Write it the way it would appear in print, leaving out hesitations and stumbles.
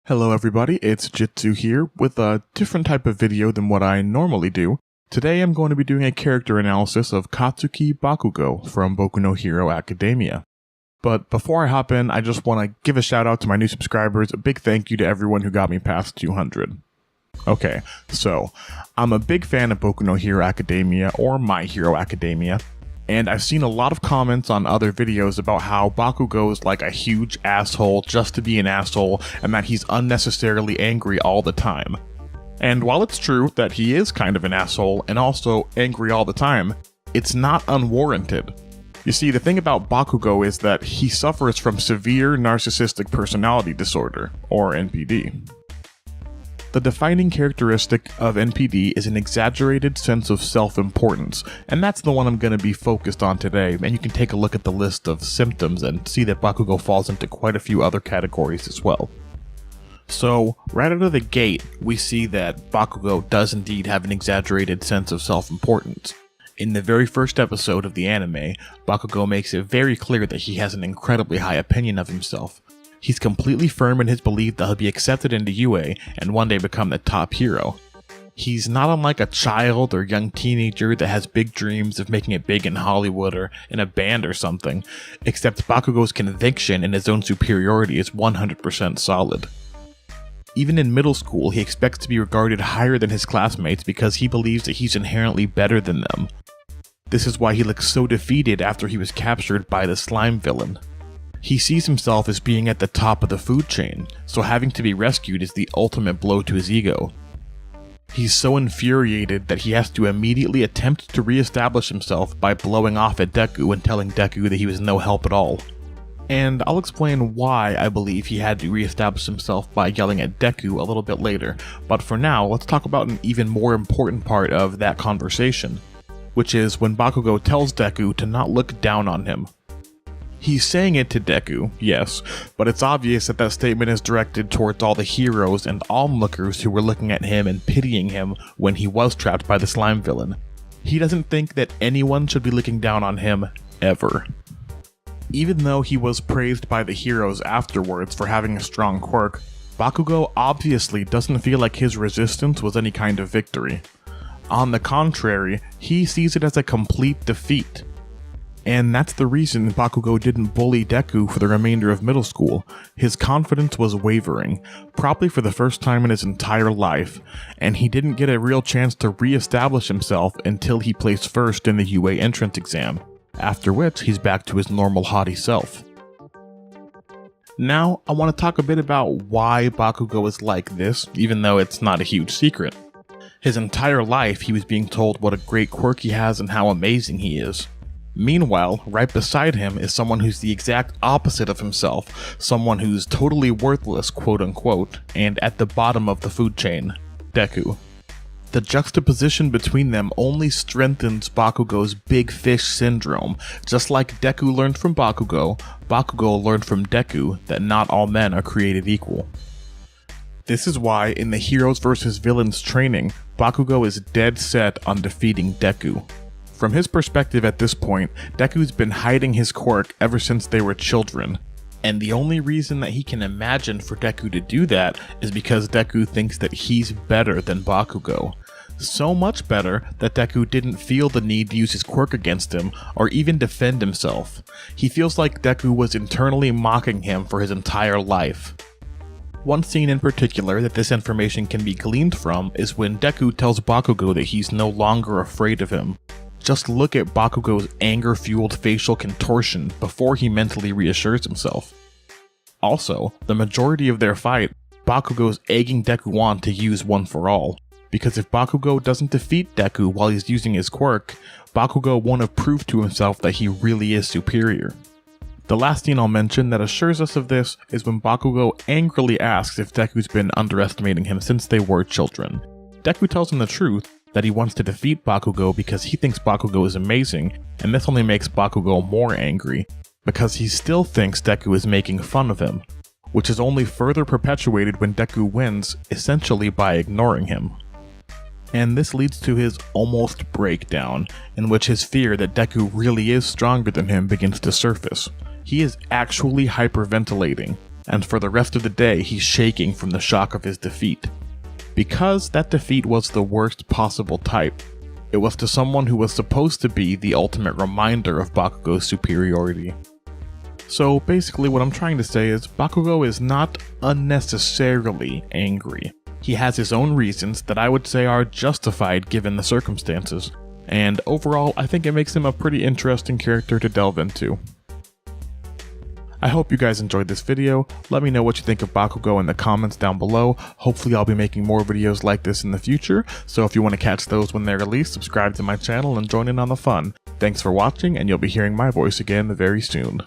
Hello everybody, it's Jitszu here with a different type of video than what I normally do. Today I'm going to be doing a character analysis of Katsuki Bakugo from Boku no Hero Academia. But before I hop in, I just want to give a shout out to my new subscribers, a big thank you to everyone who got me past 200. Okay, so I'm a big fan of Boku no Hero Academia, or My Hero Academia, and I've seen a lot of comments on other videos about how Bakugo is like a huge asshole just to be an asshole, and that he's unnecessarily angry all the time. And while it's true that he is kind of an asshole and also angry all the time, it's not unwarranted. You see, the thing about Bakugo is that he suffers from severe narcissistic personality disorder, or NPD. The defining characteristic of NPD is an exaggerated sense of self-importance, and that's the one I'm going to be focused on today, and you can take a look at the list of symptoms and see that Bakugo falls into quite a few other categories as well. So, right out of the gate, we see that Bakugo does indeed have an exaggerated sense of self-importance. In the very first episode of the anime, Bakugo makes it very clear that he has an incredibly high opinion of himself. He's completely firm in his belief that he'll be accepted into UA and one day become the top hero. He's not unlike a child or young teenager that has big dreams of making it big in Hollywood or in a band or something, except Bakugo's conviction in his own superiority is 100% solid. Even in middle school, he expects to be regarded higher than his classmates because he believes that he's inherently better than them. This is why he looks so defeated after he was captured by the slime villain. He sees himself as being at the top of the food chain, so having to be rescued is the ultimate blow to his ego. He's so infuriated that he has to immediately attempt to re-establish himself by blowing off at Deku and telling Deku that he was no help at all. And I'll explain why I believe he had to re-establish himself by yelling at Deku a little bit later, but for now, let's talk about an even more important part of that conversation, which is when Bakugo tells Deku to not look down on him. He's saying it to Deku, yes, but it's obvious that that statement is directed towards all the heroes and onlookers who were looking at him and pitying him when he was trapped by the slime villain. He doesn't think that anyone should be looking down on him, ever. Even though he was praised by the heroes afterwards for having a strong quirk, Bakugo obviously doesn't feel like his resistance was any kind of victory. On the contrary, he sees it as a complete defeat. And that's the reason Bakugo didn't bully Deku for the remainder of middle school. His confidence was wavering, probably for the first time in his entire life, and he didn't get a real chance to re-establish himself until he placed first in the UA entrance exam, after which he's back to his normal haughty self. Now, I want to talk a bit about why Bakugo is like this, even though it's not a huge secret. His entire life he was being told what a great quirk he has and how amazing he is. Meanwhile, right beside him is someone who's the exact opposite of himself, someone who's totally worthless, quote unquote, and at the bottom of the food chain, Deku. The juxtaposition between them only strengthens Bakugo's big fish syndrome. Just like Deku learned from Bakugo, Bakugo learned from Deku that not all men are created equal. This is why in the Heroes vs. Villains training, Bakugo is dead set on defeating Deku. From his perspective at this point, Deku's been hiding his quirk ever since they were children, and the only reason that he can imagine for Deku to do that is because Deku thinks that he's better than Bakugo. So much better that Deku didn't feel the need to use his quirk against him or even defend himself. He feels like Deku was internally mocking him for his entire life. One scene in particular that this information can be gleaned from is when Deku tells Bakugo that he's no longer afraid of him. Just look at Bakugo's anger-fueled facial contortion before he mentally reassures himself. Also, the majority of their fight, Bakugo's egging Deku on to use One for All, because if Bakugo doesn't defeat Deku while he's using his quirk, Bakugo won't have proved to himself that he really is superior. The last scene I'll mention that assures us of this is when Bakugo angrily asks if Deku's been underestimating him since they were children. Deku tells him the truth, that he wants to defeat Bakugo because he thinks Bakugo is amazing, and this only makes Bakugo more angry, because he still thinks Deku is making fun of him, which is only further perpetuated when Deku wins, essentially by ignoring him. And this leads to his almost breakdown, in which his fear that Deku really is stronger than him begins to surface. He is actually hyperventilating. and for the rest of the day he's shaking from the shock of his defeat. Because that defeat was the worst possible type, it was to someone who was supposed to be the ultimate reminder of Bakugo's superiority. So basically what I'm trying to say is Bakugo is not unnecessarily angry. He has his own reasons that I would say are justified given the circumstances, and overall I think it makes him a pretty interesting character to delve into. I hope you guys enjoyed this video. Let me know what you think of Bakugo in the comments down below. Hopefully I'll be making more videos like this in the future, so if you want to catch those when they're released, subscribe to my channel and join in on the fun. Thanks for watching, and you'll be hearing my voice again very soon.